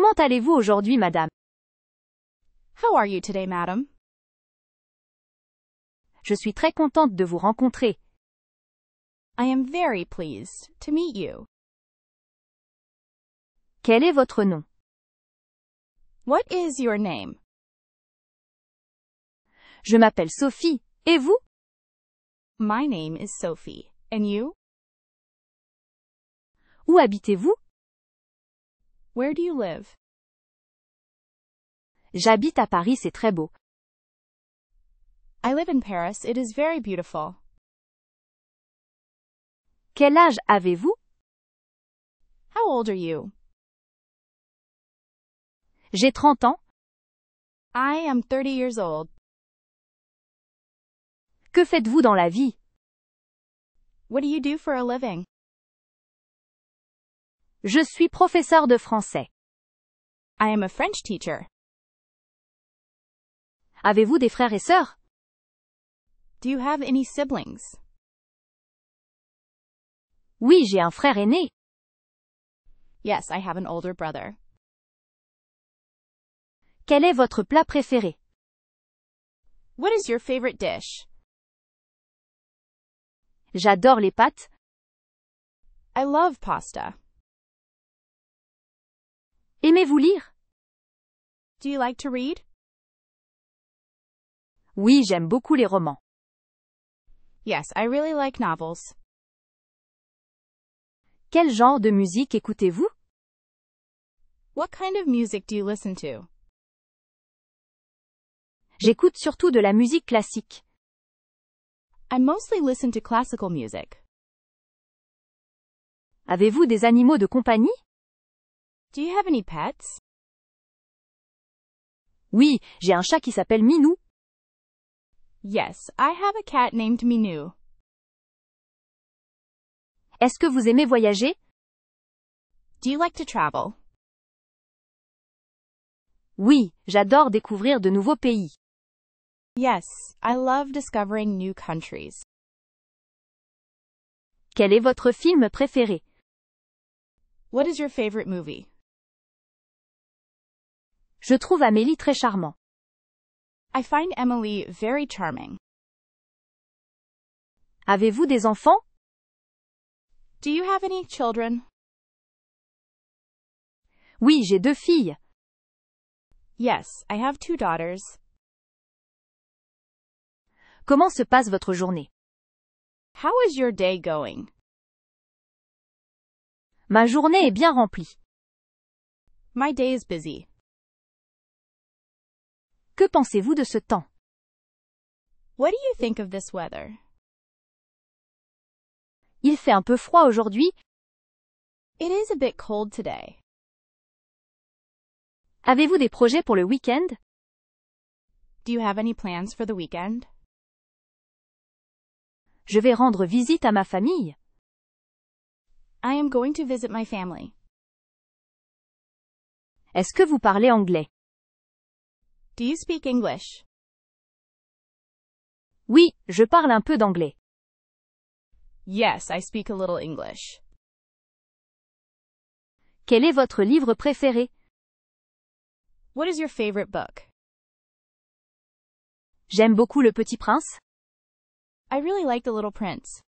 Comment allez-vous aujourd'hui, madame? How are you today, madam? Je suis très contente de vous rencontrer. I am very pleased to meet you. Quel est votre nom? What is your name? Je m'appelle Sophie. Et vous? My name is Sophie. And you? Où habitez-vous? Where do you live? J'habite à Paris, c'est très beau. I live in Paris. It is very beautiful. Quel âge avez-vous? How old are you? J'ai 30 ans. I am 30 years old. Que faites-vous dans la vie? What do you do for a living? Je suis professeur de français. I am a French teacher. Avez-vous des frères et sœurs? Do you have any siblings? Oui, j'ai un frère aîné. Yes, I have an older brother. Quel est votre plat préféré? What is your favorite dish? J'adore les pâtes. I love pasta. Aimez-vous lire? Do you like to read? Oui, j'aime beaucoup les romans. Yes, I really like novels. Quel genre de musique écoutez-vous? What kind of music do you listen to? J'écoute surtout de la musique classique. I mostly listen to classical music. Avez-vous des animaux de compagnie? Do you have any pets? Oui, j'ai un chat qui s'appelle Minou. Yes, I have a cat named Minou. Est-ce que vous aimez voyager? Do you like to travel? Oui, j'adore découvrir de nouveaux pays. Yes, I love discovering new countries. Quel est votre film préféré? What is your favorite movie? Je trouve Amélie très charmant. I find Emily very charming. Avez-vous des enfants? Do you have any children? Oui, j'ai 2 filles. Yes, I have 2 daughters. Comment se passe votre journée? How is your day going? Ma journée est bien remplie. My day is busy. Que pensez-vous de ce temps? What do you think of this weather? Il fait un peu froid aujourd'hui. It is a bit cold today. Avez-vous des projets pour le week-end? Do you have any plans for the weekend? Je vais rendre visite à ma famille. I am going to visit my family. Est-ce que vous parlez anglais? Do you speak English? Oui, je parle un peu d'anglais. Yes, I speak a little English. Quel est votre livre préféré? What is your favorite book? J'aime beaucoup Le Petit Prince. I really like The Little Prince.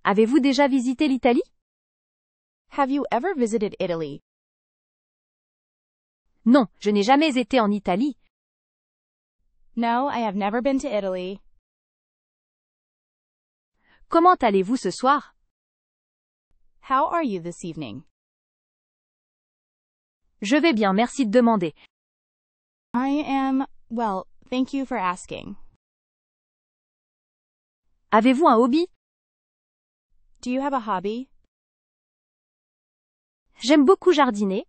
Avez-vous déjà visité l'Italie? Have you ever visited Italy? Non, je n'ai jamais été en Italie. No, I have never been to Italy. Comment allez-vous ce soir? How are you this evening? Je vais bien, merci de demander. I am, well, thank you for asking. Avez-vous un hobby? Do you have a hobby? J'aime beaucoup jardiner.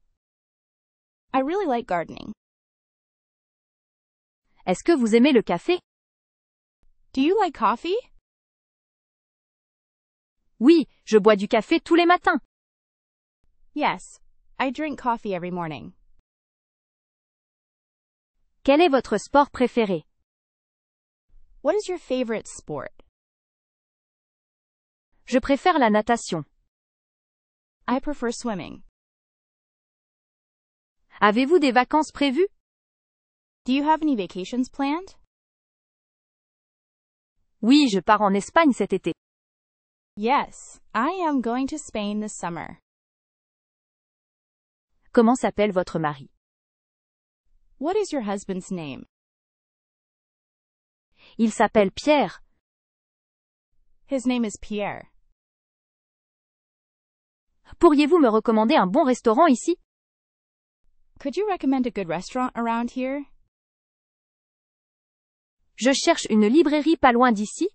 I really like gardening. Est-ce que vous aimez le café? Do you like coffee? Oui, je bois du café tous les matins. Yes, I drink coffee every morning. Quel est votre sport préféré? What is your favorite sport? Je préfère la natation. I prefer swimming. Avez-vous des vacances prévues? Do you have any vacations planned? Oui, je pars en Espagne cet été. Yes, I am going to Spain this summer. Comment s'appelle votre mari? What is your husband's name? Il s'appelle Pierre. His name is Pierre. Pourriez-vous me recommander un bon restaurant ici? Could you recommend a good restaurant around here? Je cherche une librairie pas loin d'ici.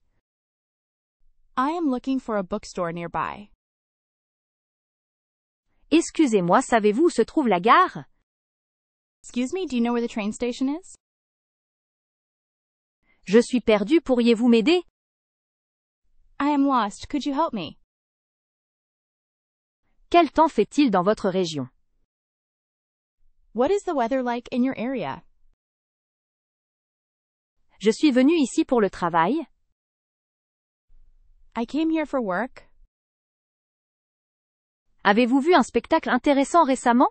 I am looking for a bookstore nearby. Excusez-moi, savez-vous où se trouve la gare? Excuse me, do you know where the train station is? Je suis perdu, pourriez-vous m'aider? I am lost, could you help me? Quel temps fait-il dans votre région? What is the weather like in your area? Je suis venu ici pour le travail. I came here for work. Avez-vous vu un spectacle intéressant récemment?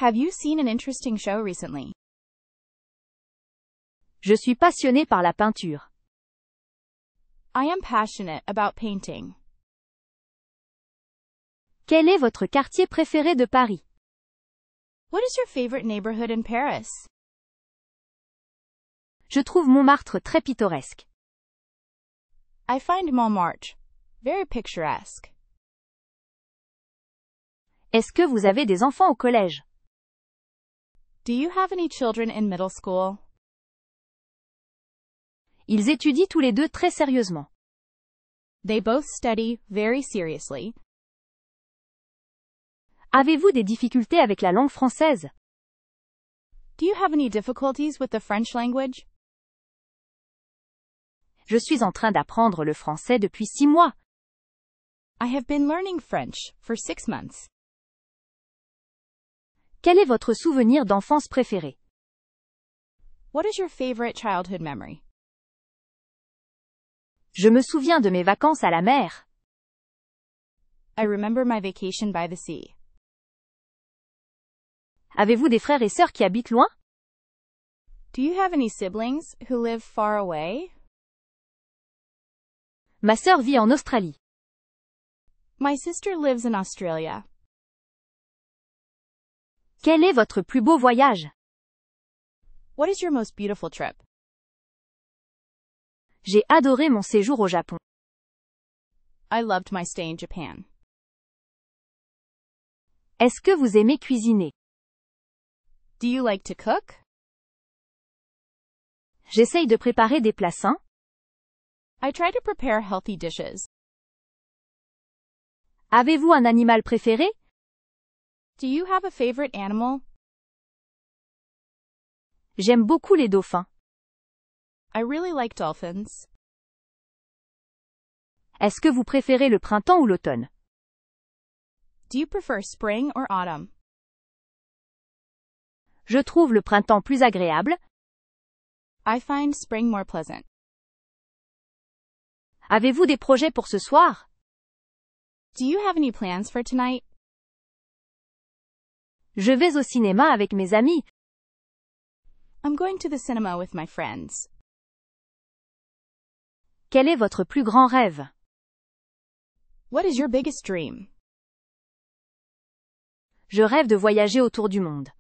Have you seen an interesting show recently? Je suis passionné par la peinture. I am passionate about painting. Quel est votre quartier préféré de Paris? What is your favorite neighborhood in Paris? Je trouve Montmartre très pittoresque. I find Montmartre very picturesque. Est-ce que vous avez des enfants au collège? Do you have any children in middle school? Ils étudient tous les deux très sérieusement. They both study very seriously. Avez-vous des difficultés avec la langue française? Do you have any difficulties with the French language? Je suis en train d'apprendre le français depuis 6 mois. I have been learning French for 6 months. Quel est votre souvenir d'enfance préféré? What is your favorite childhood memory? Je me souviens de mes vacances à la mer. I remember my vacation by the sea. Avez-vous des frères et sœurs qui habitent loin? Do you have any siblings who live far away? Ma sœur vit en Australie. My sister lives in Australia. Quel est votre plus beau voyage? What is your most beautiful trip? J'ai adoré mon séjour au Japon. I loved my stay in Japan. Est-ce que vous aimez cuisiner? Do you like to cook? J'essaye de préparer des plats sains. I try to prepare healthy dishes. Avez-vous un animal préféré? Do you have a favorite animal? J'aime beaucoup les dauphins. I really like dolphins. Est-ce que vous préférez le printemps ou l'automne? Do you prefer spring or autumn? Je trouve le printemps plus agréable. I find spring more pleasant. Avez-vous des projets pour ce soir? Do you have any plans for tonight? Je vais au cinéma avec mes amis. I'm going to the cinema with my friends. Quel est votre plus grand rêve? What is your biggest dream? Je rêve de voyager autour du monde.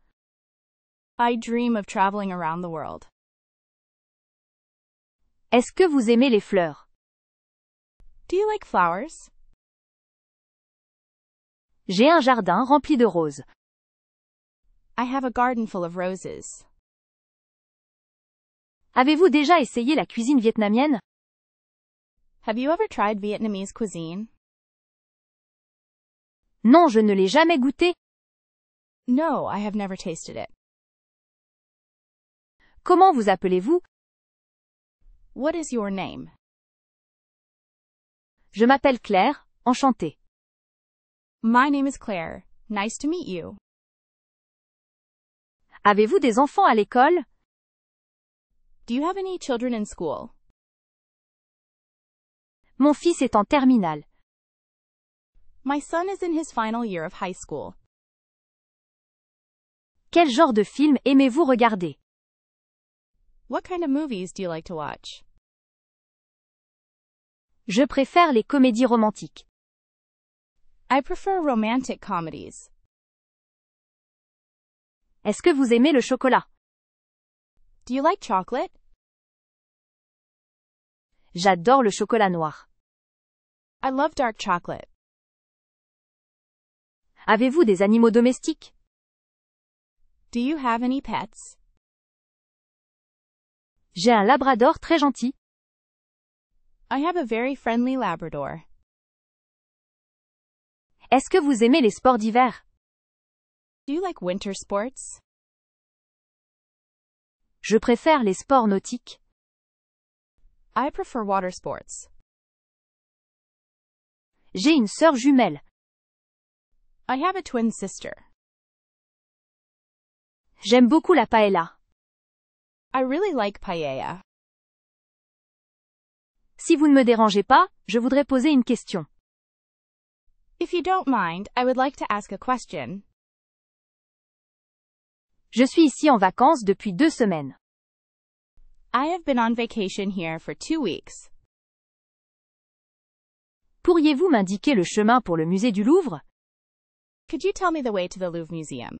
I dream of traveling around the world. Est-ce que vous aimez les fleurs? Do you like flowers? J'ai un jardin rempli de roses. I have a garden full of roses. Avez-vous déjà essayé la cuisine vietnamienne? Have you ever tried Vietnamese cuisine? Non, je ne l'ai jamais goûté. No, I have never tasted it. Comment vous appelez-vous? What is your name? Je m'appelle Claire, enchantée. My name is Claire. Nice to meet you. Avez-vous des enfants à l'école? Do you have any children in school? Mon fils est en terminale. My son is in his final year of high school. Quel genre de film aimez-vous regarder? What kind of movies do you like to watch? Je préfère les comédies romantiques. I prefer romantic comedies. Est-ce que vous aimez le chocolat? Do you like chocolate? J'adore le chocolat noir. I love dark chocolate. Avez-vous des animaux domestiques? Do you have any pets? J'ai un labrador très gentil. I have a very friendly Labrador. Est-ce que vous aimez les sports d'hiver? Do you like winter sports? Je préfère les sports nautiques. I prefer water sports. J'ai une sœur jumelle. I have a twin sister. J'aime beaucoup la paella. I really like paella. Si vous ne me dérangez pas, je voudrais poser une question. If you don't mind, I would like to ask a question. Je suis ici en vacances depuis 2 semaines. I have been on vacation here for 2 weeks. Pourriez-vous m'indiquer le chemin pour le musée du Louvre? Could you tell me the way to the Louvre Museum?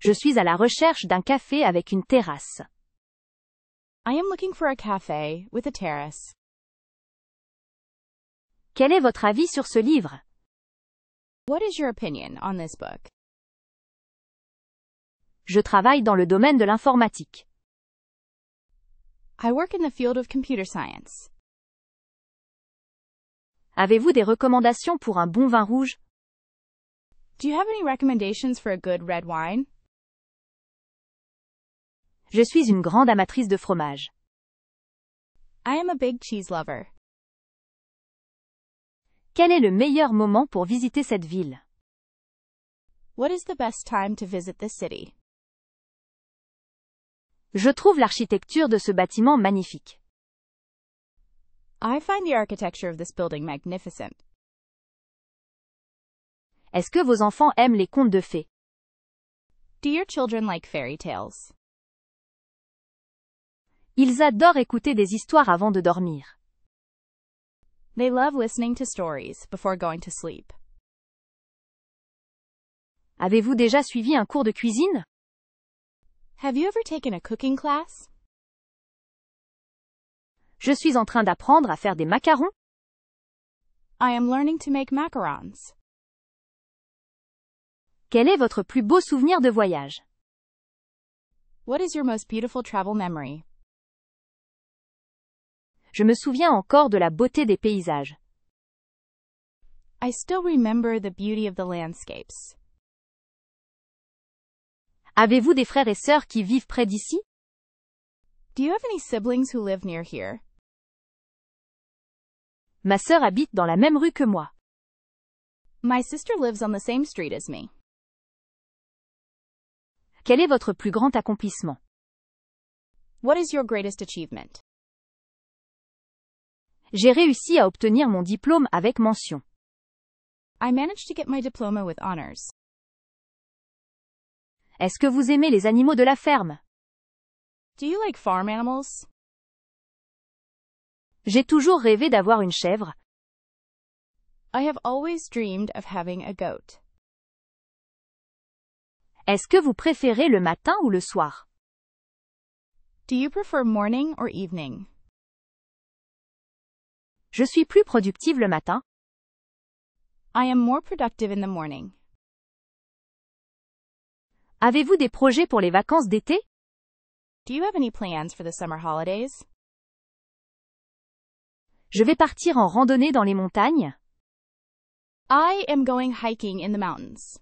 Je suis à la recherche d'un café avec une terrasse. I am looking for a cafe with a terrace. Quel est votre avis sur ce livre? What is your opinion on this book? Je travaille dans le domaine de l'informatique. I work in the field of computer science. Avez-vous des recommandations pour un bon vin rouge? Do you have any recommendations for a good red wine? Je suis une grande amatrice de fromage. I am a big cheese lover. Quel est le meilleur moment pour visiter cette ville? What is the best time to visit this city? Je trouve l'architecture de ce bâtiment magnifique. I find the architecture of this building magnificent. Est-ce que vos enfants aiment les contes de fées? Do your children like fairy tales? Ils adorent écouter des histoires avant de dormir. They love listening to stories before going to sleep. Avez-vous déjà suivi un cours de cuisine? Have you ever taken a cooking class? Je suis en train d'apprendre à faire des macarons. I am learning to make macarons. Quel est votre plus beau souvenir de voyage? What is your most beautiful travel memory? Je me souviens encore de la beauté des paysages. I still remember the beauty of the landscapes. Avez-vous des frères et sœurs qui vivent près d'ici? Do you have any siblings who live near here? Ma sœur habite dans la même rue que moi. My sister lives on the same street as me. Quel est votre plus grand accomplissement? What is your greatest achievement? J'ai réussi à obtenir mon diplôme avec mention. I managed to get my diploma with honors. Est-ce que vous aimez les animaux de la ferme? Do you like farm animals? J'ai toujours rêvé d'avoir une chèvre. I have always dreamed of having a goat. Est-ce que vous préférez le matin ou le soir? Do you prefer morning or evening? Je suis plus productive le matin. I am more productive in the morning. Avez-vous des projets pour les vacances d'été? Do you have any plans for the summer holidays? Je vais partir en randonnée dans les montagnes. I am going hiking in the mountains.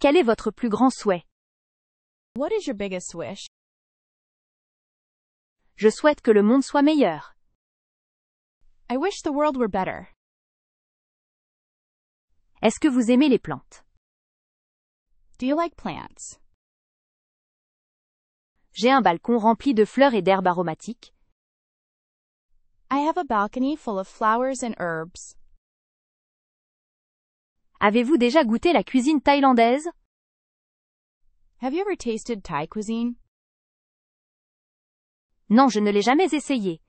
Quel est votre plus grand souhait? What is your biggest wish? Je souhaite que le monde soit meilleur. I wish the world were better. Est-ce que vous aimez les plantes? Do you like plants? J'ai un balcon rempli de fleurs et d'herbes aromatiques. I have a balcony full of flowers and herbs. Avez-vous déjà goûté la cuisine thaïlandaise? Have you ever tasted Thai cuisine? Non, je ne l'ai jamais essayé.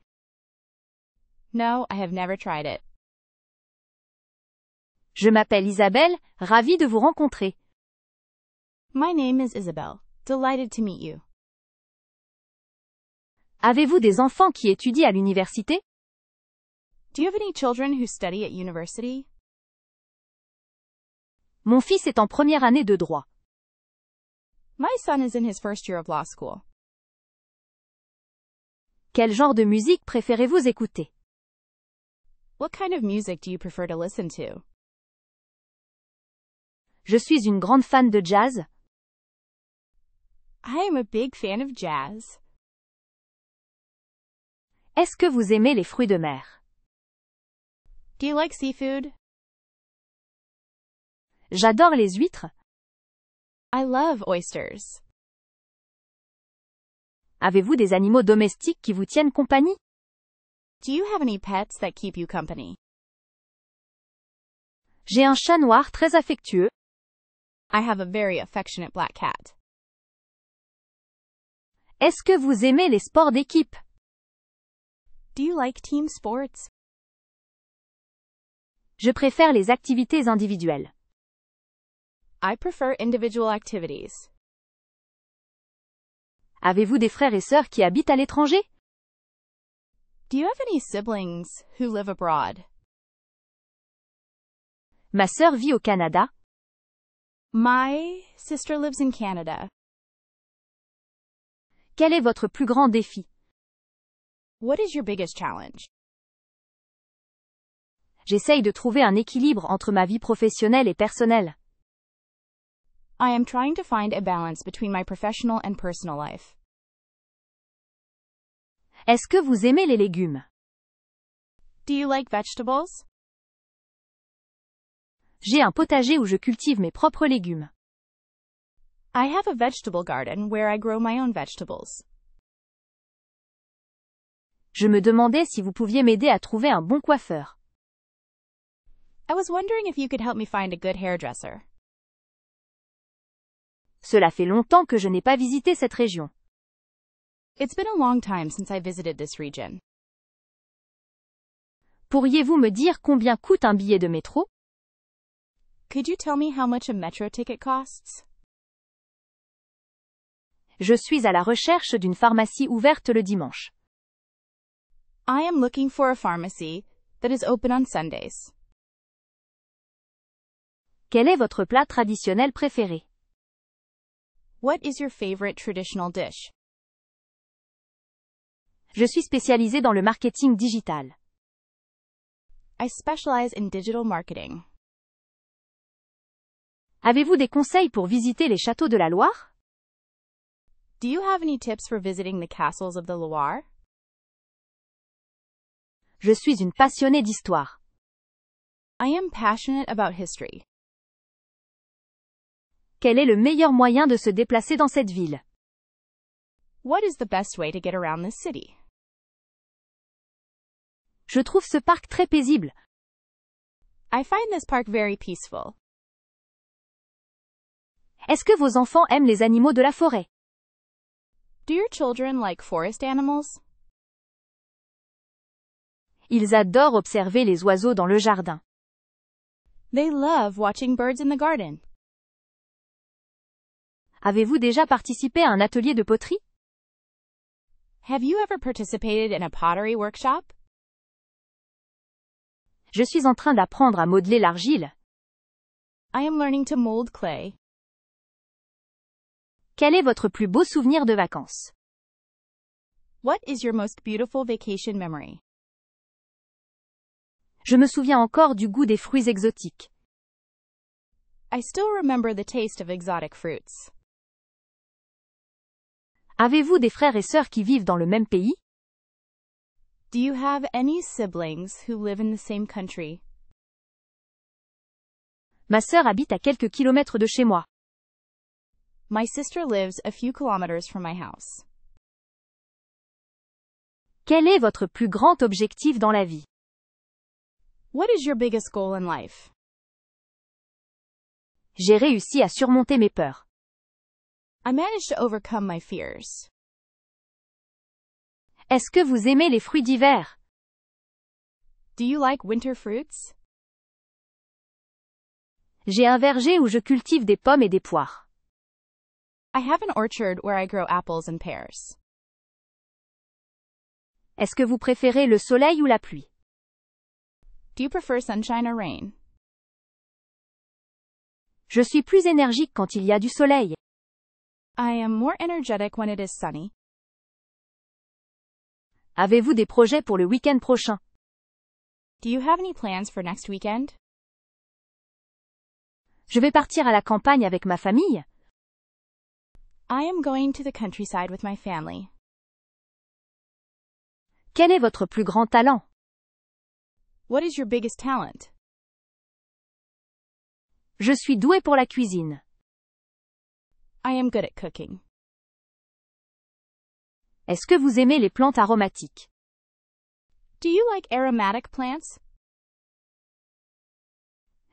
No, I have never tried it. Je m'appelle Isabelle, ravie de vous rencontrer. My name is Isabel. Delighted to meet you. Avez-vous des enfants qui étudient à l'université? Do you have any children who study at university? Mon fils est en première année de droit. My son is in his first year of law school. Quel genre de musique préférez-vous écouter? What kind of music do you prefer to listen to? Je suis une grande fan de jazz. I am a big fan of jazz. Est-ce que vous aimez les fruits de mer? Do you like seafood? J'adore les huîtres. I love oysters. Avez-vous des animaux domestiques qui vous tiennent compagnie? Do you have any pets that keep you company? J'ai un chat noir très affectueux. I have a very affectionate black cat. Est-ce que vous aimez les sports d'équipe? Do you like team sports? Je préfère les activités individuelles. I prefer individual activities. Avez-vous des frères et sœurs qui habitent à l'étranger? Do you have any siblings who live abroad? Ma sœur vit au Canada. My sister lives in Canada. Quel est votre plus grand défi? What is your biggest challenge? J'essaye de trouver un équilibre entre ma vie professionnelle et personnelle. I am trying to find a balance between my professional and personal life. Est-ce que vous aimez les légumes? Do you like vegetables? J'ai un potager où je cultive mes propres légumes. I have a vegetable garden where I grow my own vegetables. Je me demandais si vous pouviez m'aider à trouver un bon coiffeur. I was wondering if you could help me find a good hairdresser. Cela fait longtemps que je n'ai pas visité cette région. It's been a long time since I visited this region. Pourriez-vous me dire combien coûte un billet de métro? Could you tell me how much a metro ticket costs? Je suis à la recherche d'une pharmacie ouverte le dimanche. I am looking for a pharmacy that is open on Sundays. Quel est votre plat traditionnel préféré? What is your favorite traditional dish? Je suis spécialisée dans le marketing digital. I specialize in digital marketing. Avez-vous des conseils pour visiter les châteaux de la Loire? Do you have any tips for visiting the castles of the Loire? Je suis une passionnée d'histoire. I am passionate about history. Quel est le meilleur moyen de se déplacer dans cette ville? What is the best way to get around this city? Je trouve ce parc très paisible. I find this park very peaceful. Est-ce que vos enfants aiment les animaux de la forêt? Do your children like forest animals? Ils adorent observer les oiseaux dans le jardin. They love watching birds in the garden. Avez-vous déjà participé à un atelier de poterie? Have you ever participated in a pottery workshop? Je suis en train d'apprendre à modeler l'argile. I am learning to mold clay. Quel est votre plus beau souvenir de vacances? What is your most beautiful vacation memory? Je me souviens encore du goût des fruits exotiques. I still remember the taste of exotic fruits. Avez-vous des frères et sœurs qui vivent dans le même pays? Do you have any siblings who live in the same country? Ma sœur habite à quelques kilomètres de chez moi. My sister lives a few kilometers from my house. Quel est votre plus grand objectif dans la vie? What is your biggest goal in life? J'ai réussi à surmonter mes peurs. I managed to overcome my fears. Est-ce que vous aimez les fruits d'hiver? Do you like winter fruits? J'ai un verger où je cultive des pommes et des poires. I have an orchard where I grow apples and pears. Est-ce que vous préférez le soleil ou la pluie? Do you prefer sunshine or rain? Je suis plus énergique quand il y a du soleil. I am more energetic when it is sunny. Avez-vous des projets pour le week-end prochain? Do you have any plans for next weekend? Je vais partir à la campagne avec ma famille. I am going to the countryside with my family. Quel est votre plus grand talent? What is your biggest talent? Je suis doué pour la cuisine. I am good at cooking. Est-ce que vous aimez les plantes aromatiques? Do you like aromatic plants?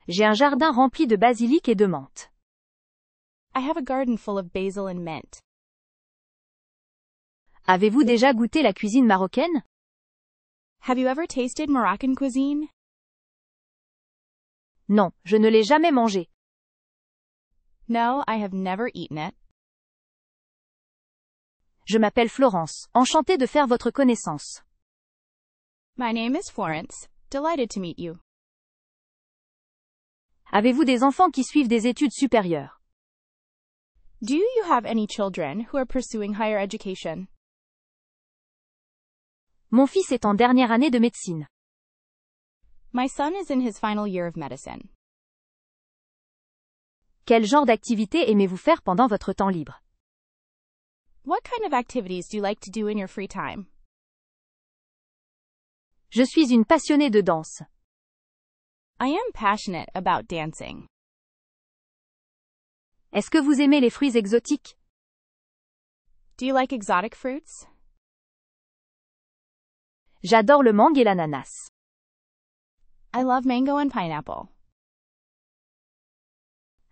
J'ai un jardin rempli de basilic et de menthe. I have a garden full of basil and mint. Avez-vous déjà goûté la cuisine marocaine? Have you ever tasted Moroccan cuisine? Non, je ne l'ai jamais mangé. No, I have never eaten it. Je m'appelle Florence, enchantée de faire votre connaissance. My name is Florence. Delighted to meet you. Avez-vous des enfants qui suivent des études supérieures? Do you have any children who are pursuing higher education? Mon fils est en dernière année de médecine. My son is in his final year of medicine. Quel genre d'activité aimez-vous faire pendant votre temps libre? What kind of activities do you like to do in your free time? Je suis une passionnée de danse. I am passionate about dancing. Est-ce que vous aimez les fruits exotiques? Do you like exotic fruits? J'adore le mangue et l'ananas. I love mango and pineapple.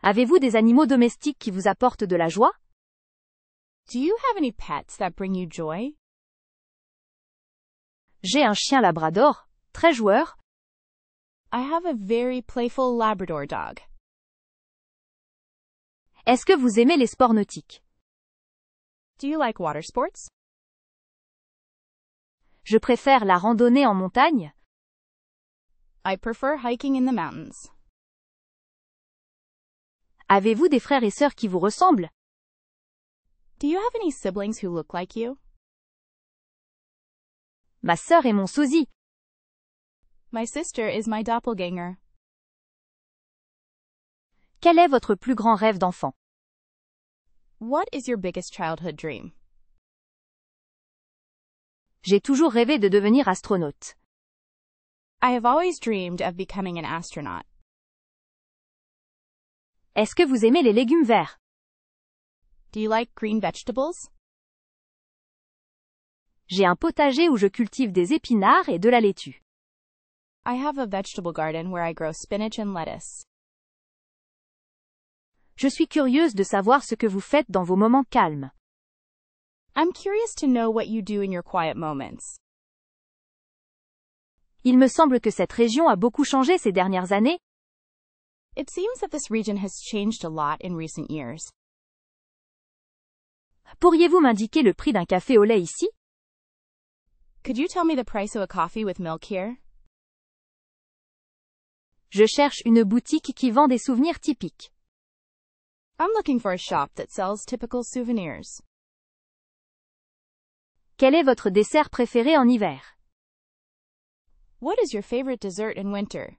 Avez-vous des animaux domestiques qui vous apportent de la joie? Do you have any pets that bring you joy? J'ai un chien labrador, très joueur. I have a very playful Labrador dog. Est-ce que vous aimez les sports nautiques? Do you like water sports? Je préfère la randonnée en montagne. I prefer hiking in the mountains. Avez-vous des frères et sœurs qui vous ressemblent? Do you have any siblings who look like you? Ma sœur est mon sosie. My sister is my doppelganger. Quel est votre plus grand rêve d'enfant? What is your biggest childhood dream? J'ai toujours rêvé de devenir astronaute. I have always dreamed of becoming an astronaut. Est-ce que vous aimez les légumes verts? Do you like green vegetables? J'ai un potager où je cultive des épinards et de la laitue. I have a vegetable garden where I grow spinach and lettuce. Je suis curieuse de savoir ce que vous faites dans vos moments calmes. I'm curious to know what you do in your quiet moments. Il me semble que cette région a beaucoup changé ces dernières années. It seems that this region has changed a lot in recent years. Pourriez-vous m'indiquer le prix d'un café au lait ici? Could you tell me the price of a coffee with milk here? Je cherche une boutique qui vend des souvenirs typiques. I'm looking for a shop that sells typical souvenirs. Quel est votre dessert préféré en hiver? What is your favorite dessert in winter?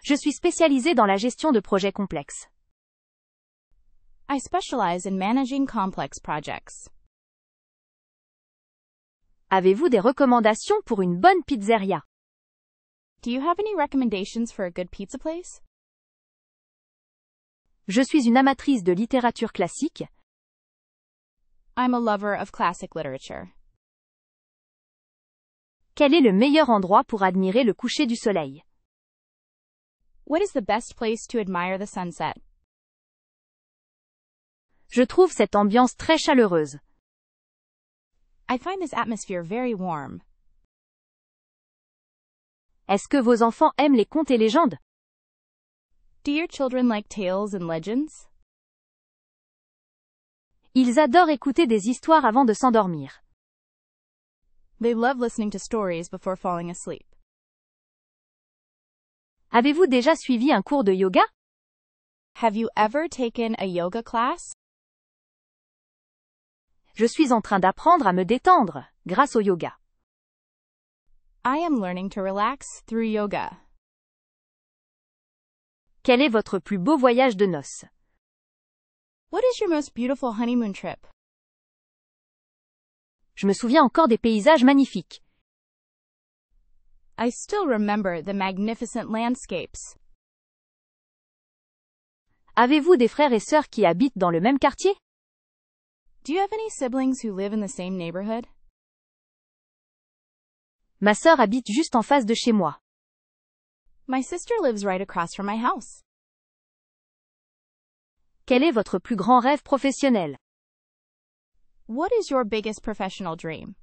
Je suis spécialisée dans la gestion de projets complexes. I specialize in managing complex projects. Avez-vous des recommandations pour une bonne pizzeria? Do you have any recommendations for a good pizza place? Je suis une amatrice de littérature classique. I'm a lover of classic literature. Quel est le meilleur endroit pour admirer le coucher du soleil? What is the best place to admire the sunset? Je trouve cette ambiance très chaleureuse. I find this atmosphere very warm. Est-ce que vos enfants aiment les contes et légendes? Do your children like tales and legends? Ils adorent écouter des histoires avant de s'endormir. They love listening to stories before falling asleep. Avez-vous déjà suivi un cours de yoga? Have you ever taken a yoga class? Je suis en train d'apprendre à me détendre grâce au yoga. I am learning to relax through yoga. Quel est votre plus beau voyage de noces? What is your most beautiful honeymoon trip? Je me souviens encore des paysages magnifiques. I still remember the magnificent landscapes. Avez-vous des frères et sœurs qui habitent dans le même quartier? Do you have any siblings who live in the same neighborhood? Ma sœur habite juste en face de chez moi. My sister lives right across from my house. Quel est votre plus grand rêve professionnel? What is your biggest professional dream?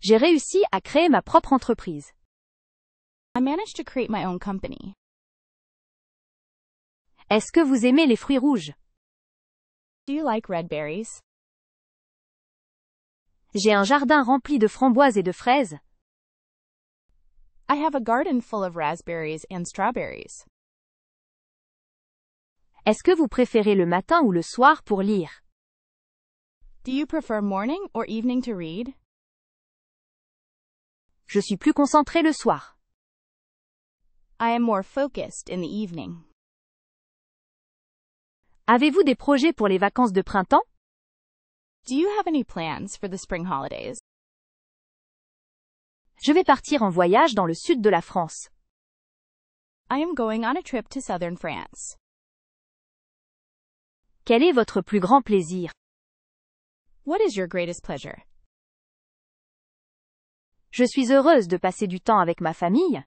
J'ai réussi à créer ma propre entreprise. I managed to create my own company. Est-ce que vous aimez les fruits rouges? Do you like red berries? J'ai un jardin rempli de framboises et de fraises. I have a garden full of raspberries and strawberries. Est-ce que vous préférez le matin ou le soir pour lire? Do you prefer morning or evening to read? Je suis plus concentrée le soir. I am more focused in the evening. Avez-vous des projets pour les vacances de printemps? Do you have any plans for the spring holidays? Je vais partir en voyage dans le sud de la France. I am going on a trip to southern France. Quel est votre plus grand plaisir? What is your greatest pleasure? Je suis heureuse de passer du temps avec ma famille.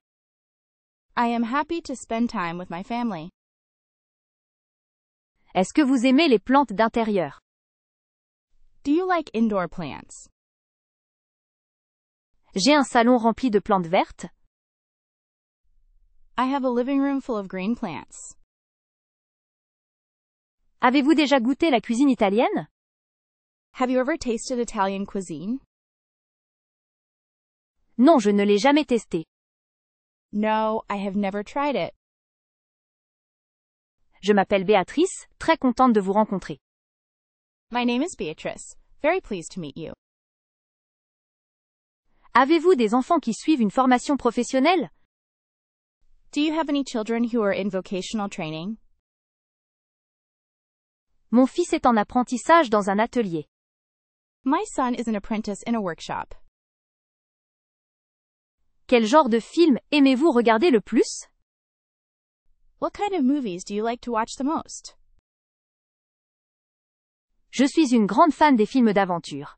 I am happy to spend time with my family. Est-ce que vous aimez les plantes d'intérieur? Do you like indoor plants? J'ai un salon rempli de plantes vertes. I have a living room full of green plants. Avez-vous déjà goûté la cuisine italienne? Have you ever tasted Italian cuisine? Non, je ne l'ai jamais testé. No, I have never tried it. Je m'appelle Béatrice, très contente de vous rencontrer. My name is Beatrice. Very pleased to meet you. Avez-vous des enfants qui suivent une formation professionnelle? Do you have any children who are in vocational training? Mon fils est en apprentissage dans un atelier. My son is an apprentice in a workshop. Quel genre de film aimez-vous regarder le plus? What kind of movies do you like to watch the most? Je suis une grande fan des films d'aventure.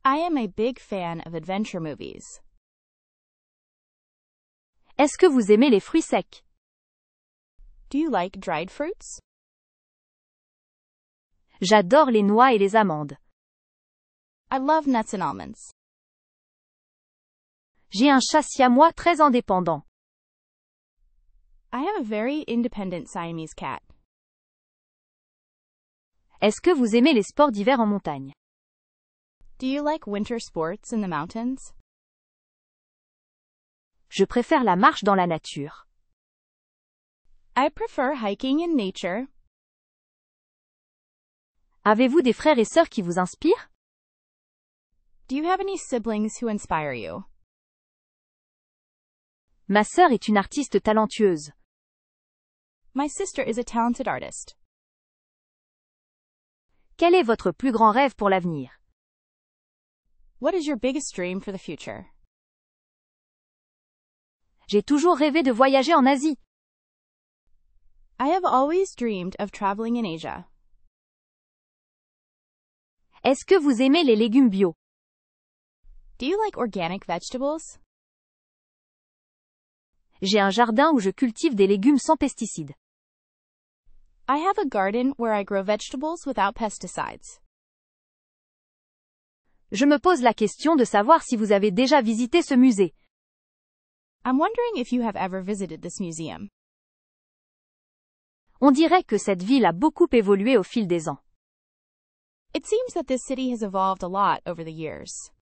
I am a big fan of adventure movies. Est-ce que vous aimez les fruits secs? Do you like dried fruits? J'adore les noix et les amandes. I love nuts and almonds. J'ai un chat siamois très indépendant. I have a very independent Siamese cat. Est-ce que vous aimez les sports d'hiver en montagne? Do you like winter sports in the mountains? Je préfère la marche dans la nature. I prefer hiking in nature. Avez-vous des frères et sœurs qui vous inspirent? Do you have any siblings who inspire you? Ma sœur est une artiste talentueuse. My sister is a talented artist. Quel est votre plus grand rêve pour l'avenir? What is your biggest dream for the future? J'ai toujours rêvé de voyager en Asie. I have always dreamed of traveling in Asia. Est-ce que vous aimez les légumes bio? Do you like organic vegetables? J'ai un jardin où je cultive des légumes sans pesticides. I have a garden where I grow vegetables without pesticides. Je me pose la question de savoir si vous avez déjà visité ce musée. I'm wondering if you have ever visited this museum. On dirait que cette ville a beaucoup évolué au fil des ans. It seems that this city has evolved a lot over the years.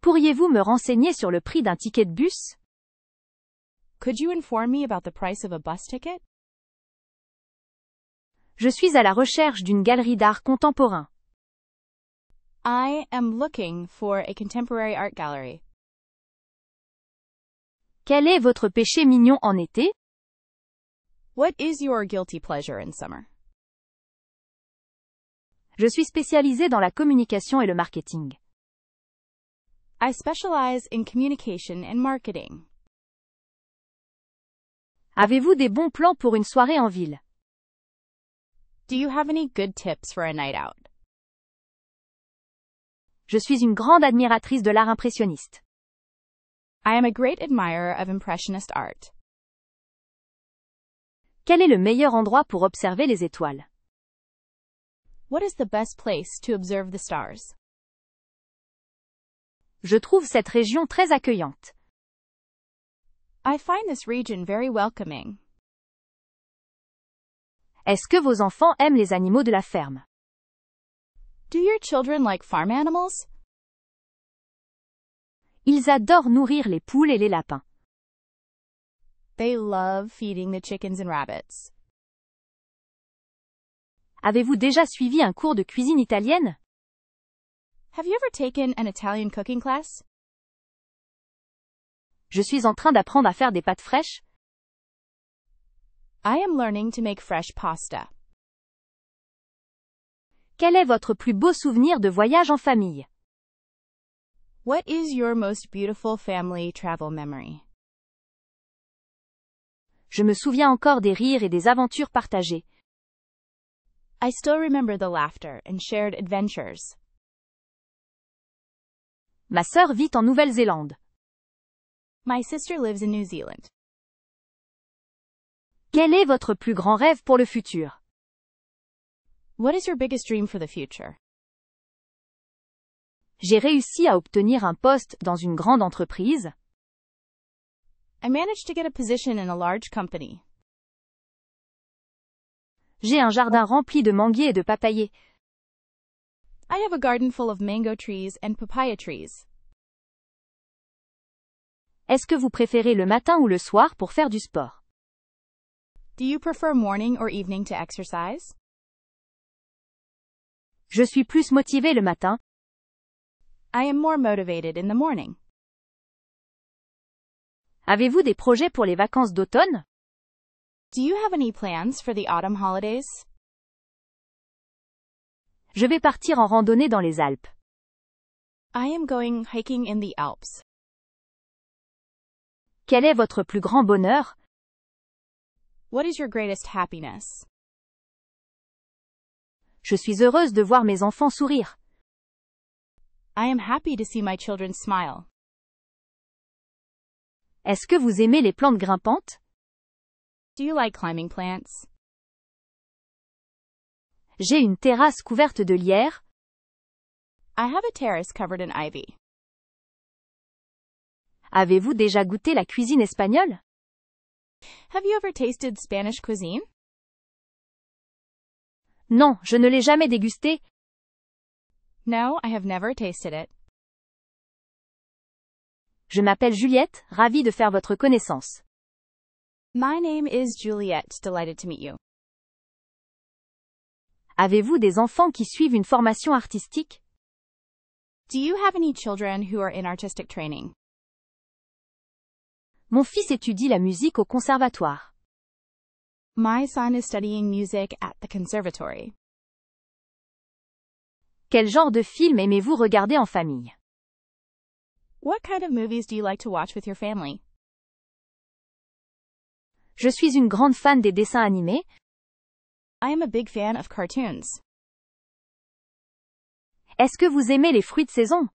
Pourriez-vous me renseigner sur le prix d'un ticket de bus? Could you inform me about the price of a bus ticket? Je suis à la recherche d'une galerie d'art contemporain. I am looking for a contemporary art gallery. Quel est votre péché mignon en été? What is your guilty pleasure in summer? Je suis spécialisée dans la communication et le marketing. I specialize in communication and marketing. Avez-vous des bons plans pour une soirée en ville? Do you have any good tips for a night out? Je suis une grande admiratrice de l'art impressionniste. I am a great admirer of Impressionist art. Quel est le meilleur endroit pour observer les étoiles? What is the best place to observe the stars? Je trouve cette région très accueillante. I find this region very welcoming. Est-ce que vos enfants aiment les animaux de la ferme? Do your children like farm animals? Ils adorent nourrir les poules et les lapins. They love feeding the chickens and rabbits. Avez-vous déjà suivi un cours de cuisine italienne? Have you ever taken an Italian cooking class? Je suis en train d'apprendre à faire des pâtes fraîches. I am learning to make fresh pasta. Quel est votre plus beau souvenir de voyage en famille? What is your most beautiful family travel memory? Je me souviens encore des rires et des aventures partagées. I still remember the laughter and shared adventures. Ma sœur vit en Nouvelle-Zélande. My sister lives in New Zealand. Quel est votre plus grand rêve pour le futur? What is your biggest dream for the future? J'ai réussi à obtenir un poste dans une grande entreprise. I managed to get a position in a large company. J'ai un jardin rempli de manguiers et de papayers. I have a garden full of mango trees and papaya trees. Est-ce que vous préférez le matin ou le soir pour faire du sport? Do you prefer morning or evening to exercise? Je suis plus motivée le matin. I am more motivated in the morning. Avez-vous des projets pour les vacances d'automne? Do you have any plans for the autumn holidays? Je vais partir en randonnée dans les Alpes. I am going hiking in the Alps. Quel est votre plus grand bonheur? What is your greatest happiness? Je suis heureuse de voir mes enfants sourire. I am happy to see my children smile. Est-ce que vous aimez les plantes grimpantes? Do you like climbing plants? J'ai une terrasse couverte de lierre. I have a terrace covered in ivy. Avez-vous déjà goûté la cuisine espagnole? Have you ever tasted Spanish cuisine? Non, je ne l'ai jamais dégusté. No, I have never tasted it. Je m'appelle Juliette, ravie de faire votre connaissance. My name is Juliette, delighted to meet you. Avez-vous des enfants qui suivent une formation artistique? Do you have any children who are in artistic training? Mon fils étudie la musique au conservatoire. My son is studying music at the conservatory. Quel genre de film aimez-vous regarder en famille? What kind of movies do you like to watch with your family? Je suis une grande fan des dessins animés. I am a big fan of cartoons. Est-ce que vous aimez les fruits de saison?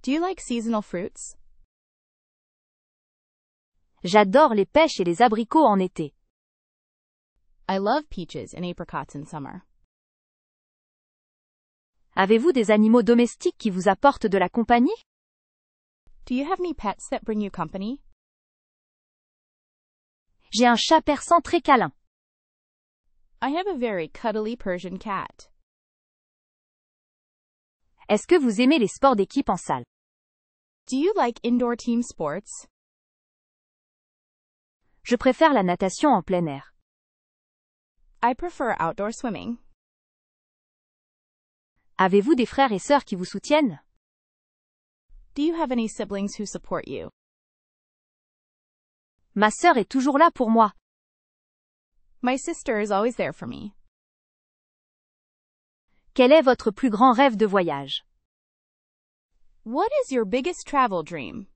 Do you like seasonal fruits? J'adore les pêches et les abricots en été. I love peaches and apricots in summer. Avez-vous des animaux domestiques qui vous apportent de la compagnie? Do you have any pets that bring you company? J'ai un chat persan très câlin. I have a very cuddly Persian cat. Est-ce que vous aimez les sports d'équipe en salle? Do you like indoor team sports? Je préfère la natation en plein air. I prefer outdoor swimming. Avez-vous des frères et sœurs qui vous soutiennent? Do you have any siblings who support you? Ma sœur est toujours là pour moi. My sister is always there for me. Quel est votre plus grand rêve de voyage? What is your biggest travel dream?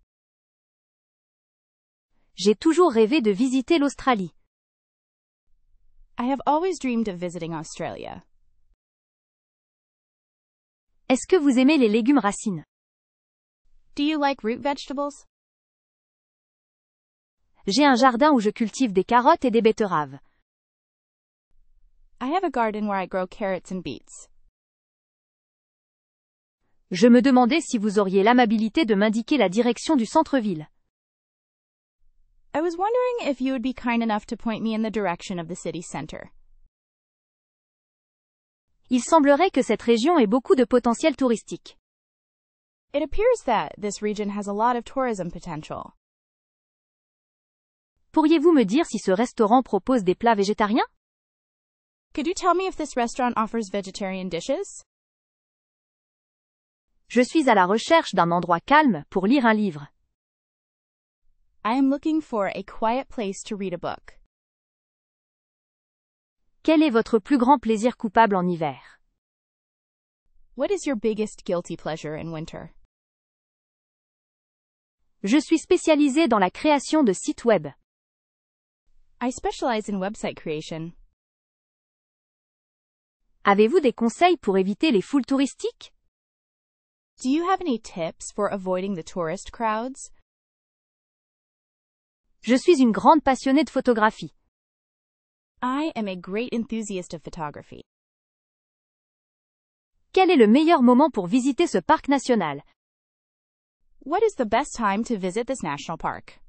J'ai toujours rêvé de visiter l'Australie. I have always dreamed of visiting Australia. Est-ce que vous aimez les légumes racines? Do you like root vegetables? J'ai un jardin où je cultive des carottes et des betteraves. I have a garden where I grow carrots and beets. Je me demandais si vous auriez l'amabilité de m'indiquer la direction du centre-ville. I was wondering if you would be kind enough to point me in the direction of the city center. Il semblerait que cette région ait beaucoup de potentiel touristique. It appears that this region has a lot of tourism potential. Pourriez-vous me dire si ce restaurant propose des plats végétariens? Could you tell me if this restaurant offers vegetarian dishes? Je suis à la recherche d'un endroit calme pour lire un livre. I am looking for a quiet place to read a book. Quel est votre plus grand plaisir coupable en hiver? What is your biggest guilty pleasure in winter? Je suis spécialisée dans la création de sites web. I specialize in website creation. Avez-vous des conseils pour éviter les foules touristiques? Do you have any tips for avoiding the tourist crowds? Je suis une grande passionnée de photographie. I am a great enthusiast of photography. Quel est le meilleur moment pour visiter ce parc national? What is the best time to visit this national park?